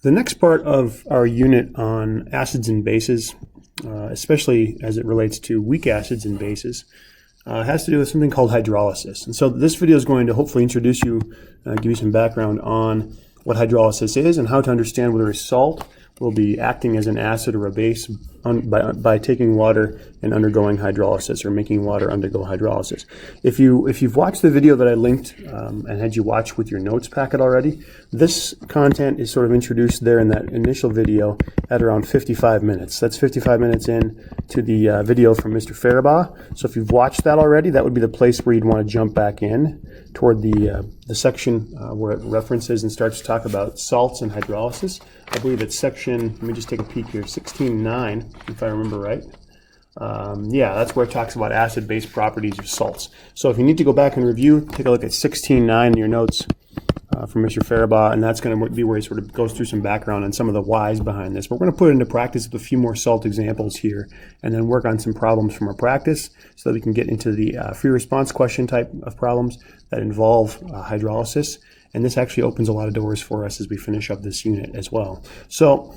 The next part of our unit on acids and bases, especially as it relates to weak acids and bases, has to do with something called hydrolysis. And so this video is going to hopefully introduce you, give you some background on what hydrolysis is and how to understand whether a salt will be acting as an acid or a base by taking water and undergoing hydrolysis, or making water undergo hydrolysis. If you've watched the video that I linked and had you watch with your notes packet already, this content is sort of introduced there in that initial video at around 55 minutes. That's 55 minutes in to the video from Mr. Faribaugh. So if you've watched that already, that would be the place where you'd want to jump back in toward the section where it references and starts to talk about salts and hydrolysis. I believe it's section, let me just take a peek here, 16.9, if I remember right. Yeah, that's where it talks about acid-base properties of salts. So if you need to go back and review, take a look at 16.9 in your notes from Mr. Faribaugh, and that's going to be where he sort of goes through some background on some of the whys behind this. But we're going to put it into practice with a few more salt examples here, and then work on some problems from our practice so that we can get into the free response question type of problems that involve hydrolysis. And this actually opens a lot of doors for us as we finish up this unit as well. So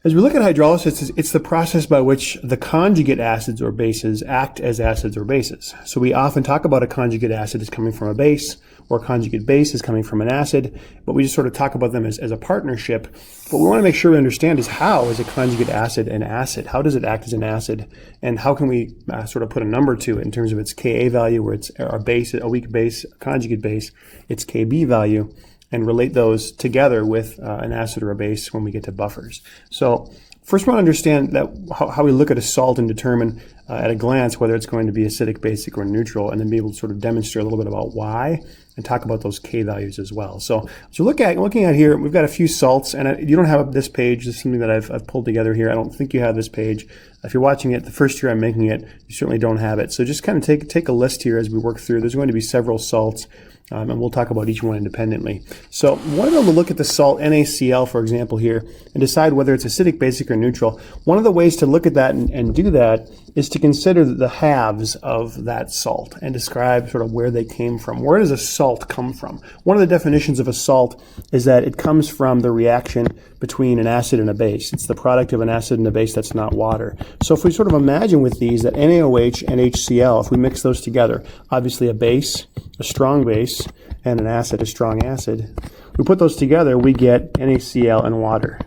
as we look at hydrolysis, it's the process by which the conjugate acids or bases act as acids or bases. So we often talk about a conjugate acid as coming from a base, or a conjugate base is coming from an acid, but we just sort of talk about them as a partnership. What we want to make sure we understand is, how is a conjugate acid an acid? How does it act as an acid? And how can we sort of put a number to it in terms of its Ka value, where it's a base, a weak base, a conjugate base, its Kb value, and relate those together with an acid or a base when we get to buffers. So first we want to understand that how we look at a salt and determine at a glance whether it's going to be acidic, basic, or neutral, and then be able to sort of demonstrate a little bit about why and talk about those K values as well. So looking at here, we've got a few salts, and you don't have this page. This is something that I've pulled together here. I don't think you have this page. If you're watching it the first year I'm making it, you certainly don't have it. So just kind of take a list here as we work through. There's going to be several salts, and we'll talk about each one independently. So I want to look at the salt NaCl, for example, here, and decide whether it's acidic, basic, or neutral. One of the ways to look at that and do that is to consider the halves of that salt and describe sort of where they came from. Where does a salt come from? One of the definitions of a salt is that it comes from the reaction between an acid and a base. It's the product of an acid and a base that's not water. So if we sort of imagine with these that NaOH and HCl, if we mix those together, obviously a base, a strong base, and an acid, a strong acid, we put those together, we get NaCl and water.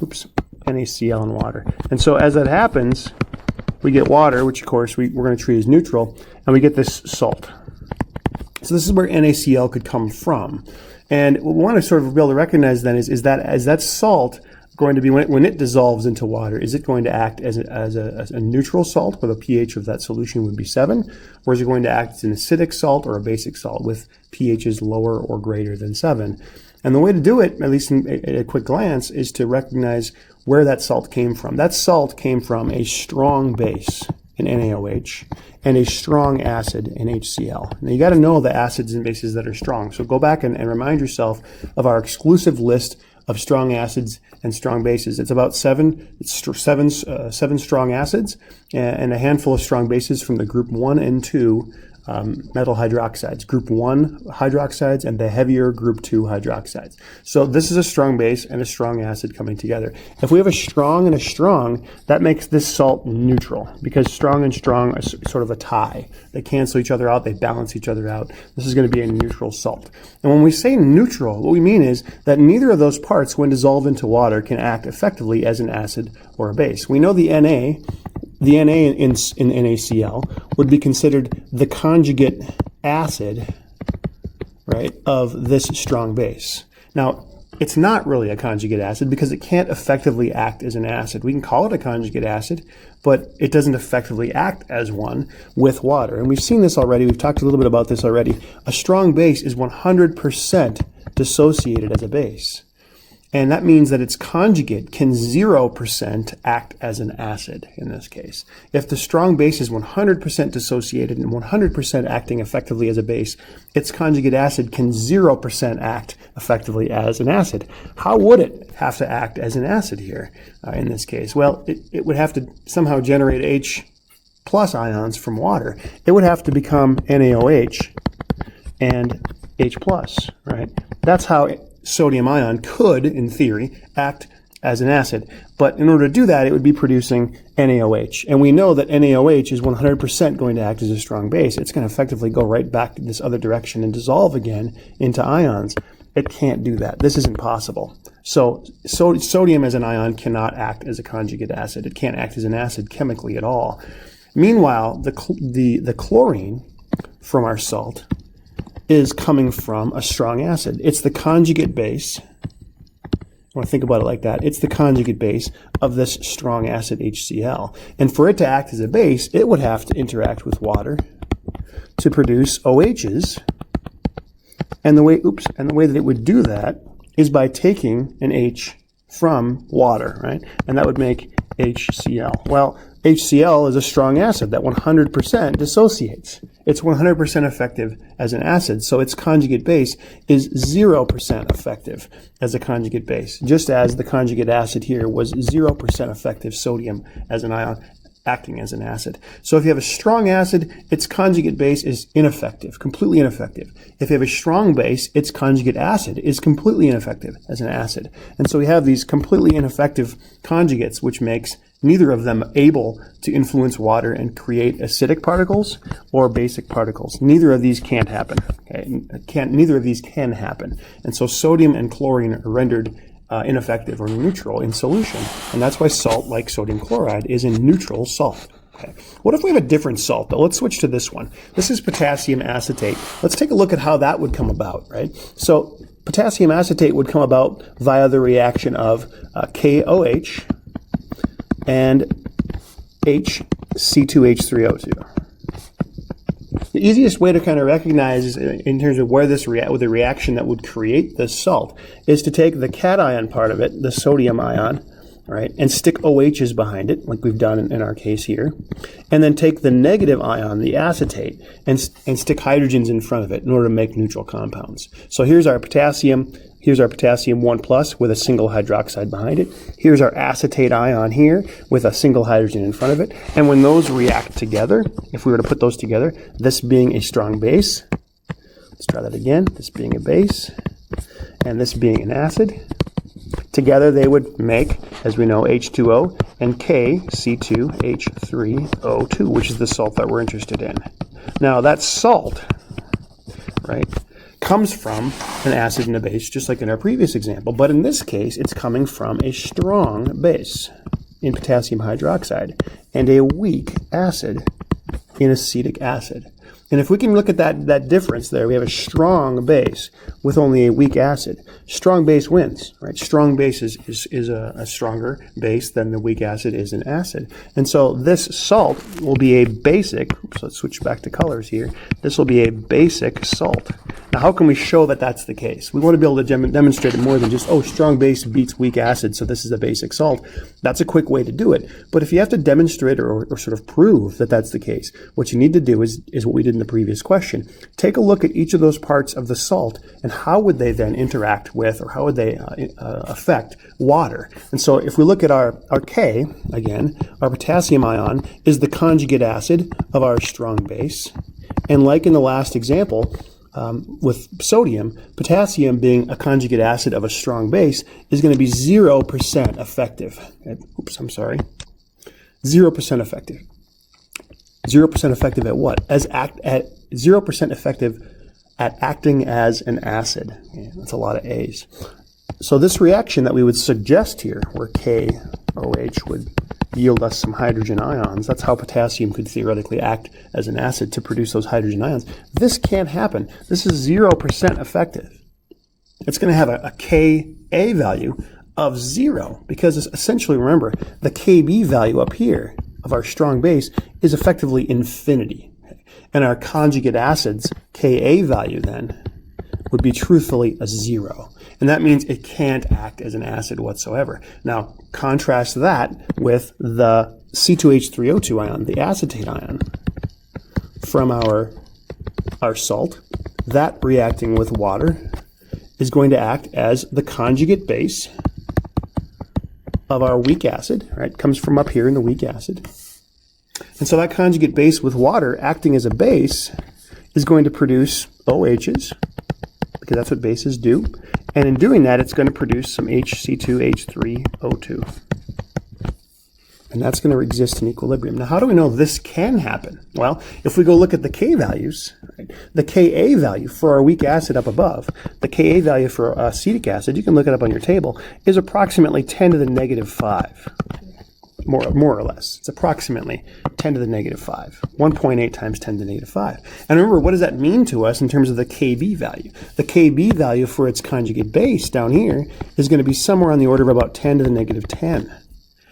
Oops, NaCl and water. And so as that happens, we get water, which of course we're going to treat as neutral, and we get this salt. So this is where NaCl could come from. And what we want to sort of be able to recognize then is that salt going to be, when it dissolves into water, is it going to act as a neutral salt, where the pH of that solution would be 7, or is it going to act as an acidic salt or a basic salt with pHs lower or greater than 7? And the way to do it, at least at a quick glance, is to recognize where that salt came from. That salt came from a strong base in NaOH and a strong acid in HCl. Now you got to know the acids and bases that are strong. So go back and remind yourself of our exclusive list of strong acids and strong bases. It's about seven strong acids and a handful of strong bases from the group 1 and 2 metal hydroxides, group 1 hydroxides and the heavier group 2 hydroxides. So this is a strong base and a strong acid coming together. If we have a strong and a strong, that makes this salt neutral, because strong and strong are sort of a tie. They cancel each other out, they balance each other out. This is going to be a neutral salt. And when we say neutral, what we mean is that neither of those parts, when dissolved into water, can act effectively as an acid or a base. We know the Na in NaCl would be considered the conjugate acid, right, of this strong base. Now, it's not really a conjugate acid because it can't effectively act as an acid. We can call it a conjugate acid, but it doesn't effectively act as one with water. And we've seen this already. We've talked a little bit about this already. A strong base is 100% dissociated as a base. And that means that its conjugate can 0% act as an acid in this case. If the strong base is 100% dissociated and 100% acting effectively as a base, its conjugate acid can 0% act effectively as an acid. How would it have to act as an acid here in this case? Well, it would have to somehow generate H plus ions from water. It would have to become NaOH and H plus, right? That's how sodium ion could, in theory, act as an acid. But in order to do that, it would be producing NaOH. And we know that NaOH is 100% going to act as a strong base. It's going to effectively go right back in this other direction and dissolve again into ions. It can't do that. This isn't possible. So sodium as an ion cannot act as a conjugate acid. It can't act as an acid chemically at all. Meanwhile, the chlorine from our salt is coming from a strong acid. It's the conjugate base. I want to think about it like that. It's the conjugate base of this strong acid HCl. And for it to act as a base, it would have to interact with water to produce OHs. And the way that it would do that is by taking an H from water, right? And that would make HCl. Well, HCl is a strong acid that 100% dissociates. It's 100% effective as an acid, so its conjugate base is 0% effective as a conjugate base, just as the conjugate acid here was 0% effective sodium as an ion acting as an acid. So if you have a strong acid, its conjugate base is ineffective, completely ineffective. If you have a strong base, its conjugate acid is completely ineffective as an acid. And so we have these completely ineffective conjugates, which makes neither of them able to influence water and create acidic particles or basic particles. Neither of these can't happen. Okay? Neither of these can happen. And so sodium and chlorine are rendered ineffective or neutral in solution. And that's why salt, like sodium chloride, is a neutral salt. Okay. What if we have a different salt, though? Let's switch to this one. This is potassium acetate. Let's take a look at how that would come about, right? So potassium acetate would come about via the reaction of KOH and HC2H3O2. The easiest way to kind of recognize in terms of where this the reaction that would create this salt is to take the cation part of it, the sodium ion, right, and stick OHs behind it, like we've done in our case here, and then take the negative ion, the acetate, and stick hydrogens in front of it in order to make neutral compounds. So here's our potassium 1 plus with a single hydroxide behind it. Here's our acetate ion here with a single hydrogen in front of it. And when those react together, if we were to put those together, this being a strong base, let's try that again, this being a base, and this being an acid, together they would make, as we know, H2O and KC2H3O2, which is the salt that we're interested in. Now that salt, right, comes from an acid and a base, just like in our previous example, but in this case, it's coming from a strong base in potassium hydroxide and a weak acid in acetic acid. And if we can look at that difference there, we have a strong base with only a weak acid. Strong base wins, right? Strong base is a stronger base than the weak acid is an acid. And so this salt will be a basic, so let's switch back to colors here. This will be a basic salt. Now, how can we show that that's the case? We want to be able to demonstrate it more than just, oh, strong base beats weak acid, so this is a basic salt. That's a quick way to do it. But if you have to demonstrate or sort of prove that that's the case, what you need to do is what we did in the previous question. Take a look at each of those parts of the salt and how would they then interact with, or how would they affect water. And so if we look at our K, again, our potassium ion is the conjugate acid of our strong base. And like in the last example, with sodium, potassium being a conjugate acid of a strong base is going to be 0% effective. Oops, I'm sorry. 0% effective. 0% effective at what? 0% effective at acting as an acid. Okay, that's a lot of A's. So this reaction that we would suggest here, where KOH would yield us some hydrogen ions, that's how potassium could theoretically act as an acid to produce those hydrogen ions. This can't happen. This is 0% effective. It's going to have a Ka value of 0 because essentially, remember, the Kb value up here of our strong base is effectively infinity. Okay? And our conjugate acid's Ka value then would be truthfully a 0. And that means it can't act as an acid whatsoever. Now, contrast that with the C2H3O2 ion, the acetate ion from our salt. That reacting with water is going to act as the conjugate base of our weak acid, right? Comes from up here in the weak acid. And so that conjugate base with water acting as a base is going to produce OHs, the because that's what bases do. And in doing that, it's going to produce some HC2H3O2. And that's going to exist in equilibrium. Now, how do we know this can happen? Well, if we go look at the K values, right, the Ka value for our weak acid up above, the Ka value for acetic acid, you can look it up on your table, is approximately 10 to the negative 5. More or less. It's approximately 10 to the negative 5. 1.8 times 10 to the negative 5. And remember, what does that mean to us in terms of the Kb value? The Kb value for its conjugate base down here is going to be somewhere on the order of about 10 to the negative 10.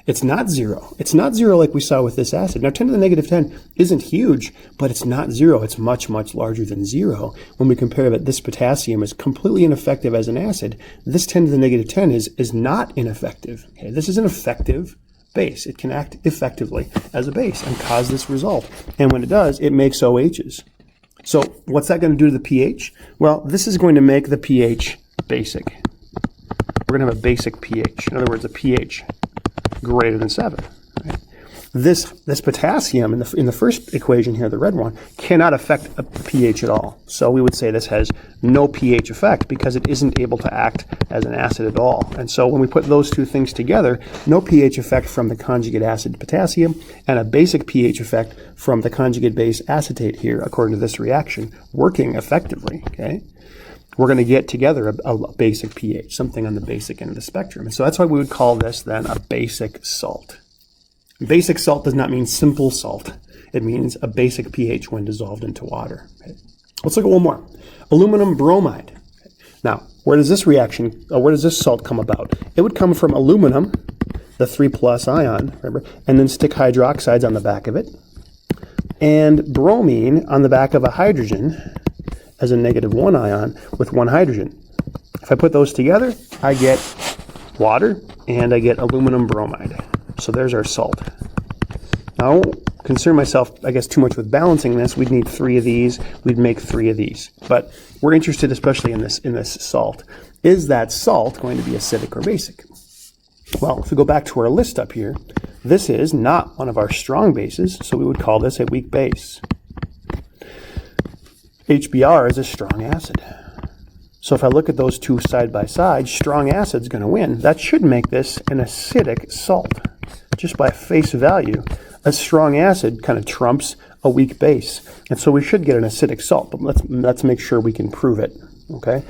It's not 0. It's not 0 like we saw with this acid. Now, 10 to the negative 10 isn't huge, but it's not 0. It's much, much larger than 0. When we compare that this potassium is completely ineffective as an acid, this 10 to the negative 10 is not ineffective. Okay? This is an effective base. It can act effectively as a base and cause this result. And when it does, it makes OHs. So what's that going to do to the pH? Well, this is going to make the pH basic. We're going to have a basic pH. In other words, a pH greater than 7. Right? This potassium in the first equation here, the red one, cannot affect a pH at all. So we would say this has no pH effect because it isn't able to act as an acid at all. And so when we put those two things together, no pH effect from the conjugate acid potassium and a basic pH effect from the conjugate base acetate here, according to this reaction, working effectively. Okay? We're going to get together a basic pH, something on the basic end of the spectrum. And so that's why we would call this then a basic salt. Basic salt does not mean simple salt. It means a basic pH when dissolved into water. Okay. Let's look at one more. Aluminum bromide. Okay. Now, where does this salt come about? It would come from aluminum, the 3+ ion, remember, and then stick hydroxides on the back of it, and bromine on the back of a hydrogen as a -1 ion with 1 hydrogen. If I put those together, I get water and I get aluminum bromide. So there's our salt. Now, I won't concern myself, I guess, too much with balancing this. We'd need 3 of these. We'd make 3 of these. But we're interested especially in this salt. Is that salt going to be acidic or basic? Well, if we go back to our list up here, this is not one of our strong bases, so we would call this a weak base. HBr is a strong acid. So if I look at those two side by side, strong acid's going to win. That should make this an acidic salt. Just by face value, a strong acid kind of trumps a weak base. And so we should get an acidic salt, but let's make sure we can prove it. Okay?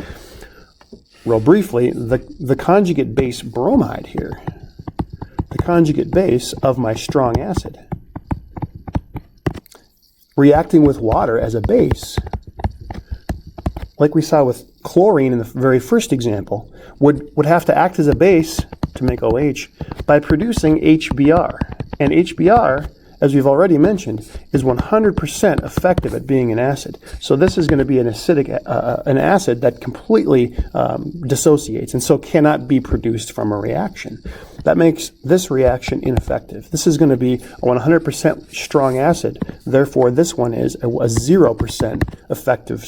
Real briefly, the conjugate base bromide here, the conjugate base of my strong acid, reacting with water as a base, like we saw with chlorine in the very first example, would have to act as a base to make OH by producing HBr. And HBr, as we've already mentioned, is 100% effective at being an acid. So this is going to be an acid that completely dissociates and so cannot be produced from a reaction. That makes this reaction ineffective. This is going to be a 100% strong acid. Therefore, this one is a 0% effective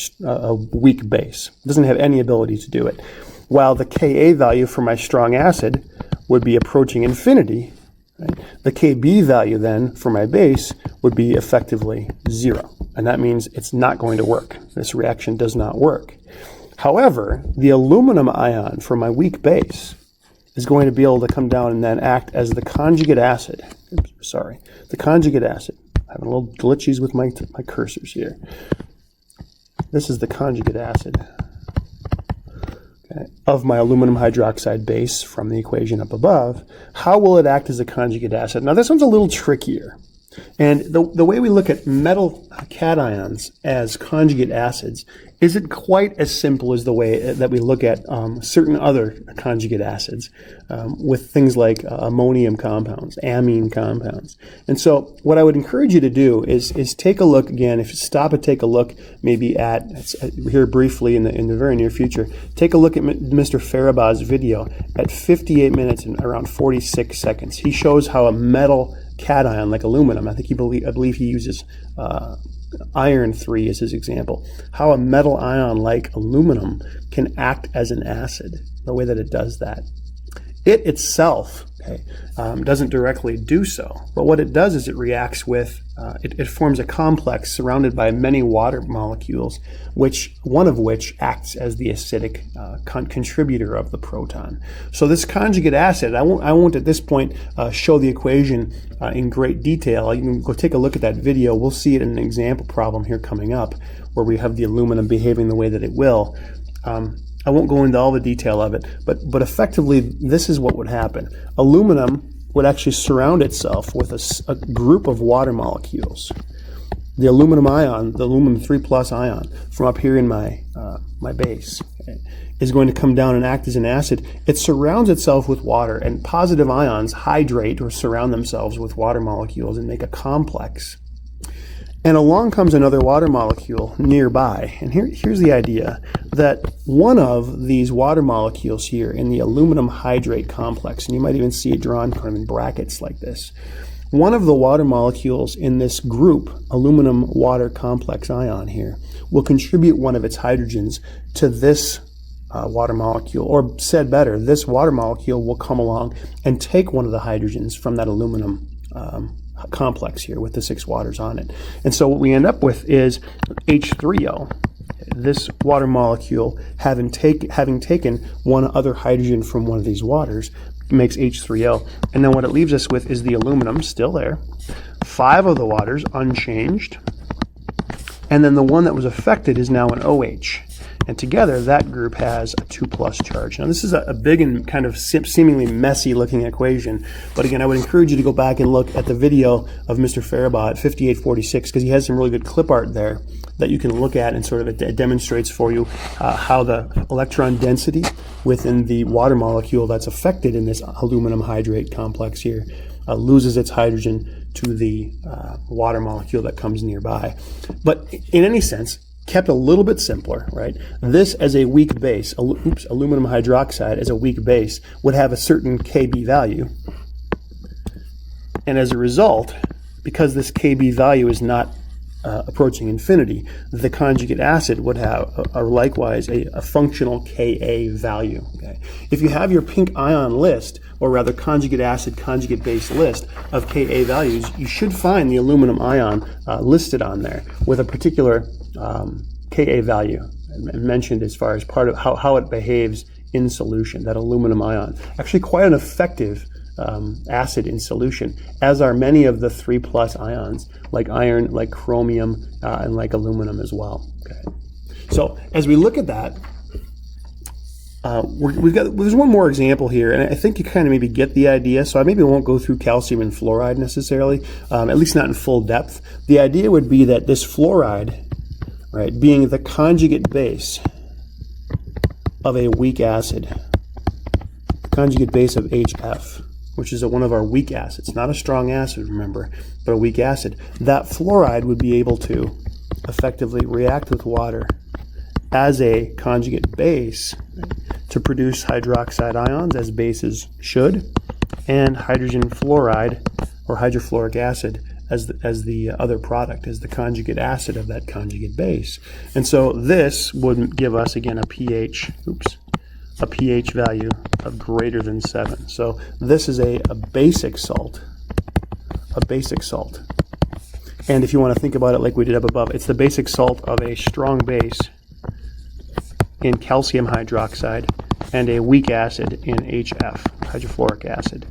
weak base. It doesn't have any ability to do it. While the Ka value for my strong acid would be approaching infinity, right? The Kb value then for my base would be effectively 0. And that means it's not going to work. This reaction does not work. However, the aluminum ion for my weak base is going to be able to come down and then act as the conjugate acid. The conjugate acid. I'm having a little glitches with my cursors here. This is the conjugate acid. Okay, of my aluminum hydroxide base from the equation up above. How will it act as a conjugate acid? Now, this one's a little trickier. And the way we look at metal cations as conjugate acids isn't quite as simple as the way that we look at certain other conjugate acids with things like ammonium compounds, amine compounds. And so what I would encourage you to do is take a look again. If you stop and take a look maybe at, here briefly in the very near future, take a look at Mr. Farabah's video at 58 minutes and around 46 seconds. He shows how a metal cation like aluminum, I believe he uses iron 3 as his example, how a metal ion like aluminum can act as an acid, the way that it does that. It itself doesn't directly do so, but what it does is it reacts with, it forms a complex surrounded by many water molecules, one of which acts as the acidic contributor of the proton. So this conjugate acid, I won't at this point show the equation in great detail. You can go take a look at that video. We'll see it in an example problem here coming up where we have the aluminum behaving the way that it will. I won't go into all the detail of it, but effectively this is what would happen. Aluminum would actually surround itself with a group of water molecules. The aluminum ion, the aluminum 3+ ion from up here in my base, is going to come down and act as an acid. It surrounds itself with water, and positive ions hydrate or surround themselves with water molecules and make a complex. And along comes another water molecule nearby. And here's the idea, that one of these water molecules here in the aluminum hydrate complex, and you might even see it drawn kind of in brackets like this, one of the water molecules in this group, aluminum water complex ion here, will contribute one of its hydrogens to this water molecule, or said better, this water molecule will come along and take one of the hydrogens from that aluminum complex here with the 6 waters on it. And so what we end up with is H3O, this water molecule having taken one other hydrogen from one of these waters makes H3O. And then what it leaves us with is the aluminum still there, 5 of the waters unchanged, and then the one that was affected is now an OH. And together, that group has a 2+ charge. Now, this is a big and kind of seemingly messy looking equation. But again, I would encourage you to go back and look at the video of Mr. Faribault at 5846, because he has some really good clip art there that you can look at, and sort of it demonstrates for you how the electron density within the water molecule that's affected in this aluminum hydrate complex here loses its hydrogen to the water molecule that comes nearby. But in any sense, kept a little bit simpler, right? This as a weak base, aluminum hydroxide as a weak base would have a certain Kb value. And as a result, because this Kb value is not approaching infinity, the conjugate acid would have likewise a functional Ka value. Okay? If you have your pink ion list, or rather conjugate acid, conjugate base list of Ka values, you should find the aluminum ion listed on there with a particular Ka value mentioned as far as part of how it behaves in solution, that aluminum ion. Actually quite an effective acid in solution, as are many of the 3+ ions, like iron, like chromium, and like aluminum as well. Okay. So as we look at that, there's one more example here, and I think you kind of maybe get the idea, so I maybe won't go through calcium and fluoride necessarily, at least not in full depth. The idea would be that this fluoride, right, being the conjugate base of a weak acid, the conjugate base of HF, which is one of our weak acids, not a strong acid, remember, but a weak acid, that fluoride would be able to effectively react with water as a conjugate base to produce hydroxide ions, as bases should, and hydrogen fluoride or hydrofluoric acid as the other product, as the conjugate acid of that conjugate base. And so this would give us, again, a pH value of greater than 7. So this is a basic salt, And if you want to think about it like we did up above, it's the basic salt of a strong base in calcium hydroxide and a weak acid in HF, hydrofluoric acid.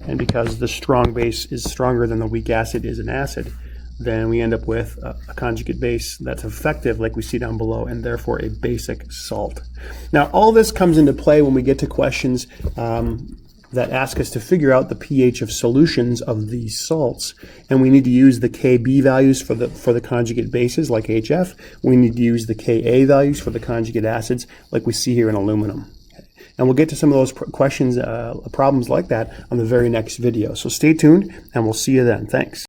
And because the strong base is stronger than the weak acid is an acid, then we end up with a conjugate base that's effective like we see down below, and therefore a basic salt. Now all this comes into play when we get to questions that ask us to figure out the pH of solutions of these salts, and we need to use the Kb values for the conjugate bases like HF. We need to use the Ka values for the conjugate acids like we see here in aluminum. And we'll get to some of those questions, problems like that on the very next video. So stay tuned, and we'll see you then. Thanks.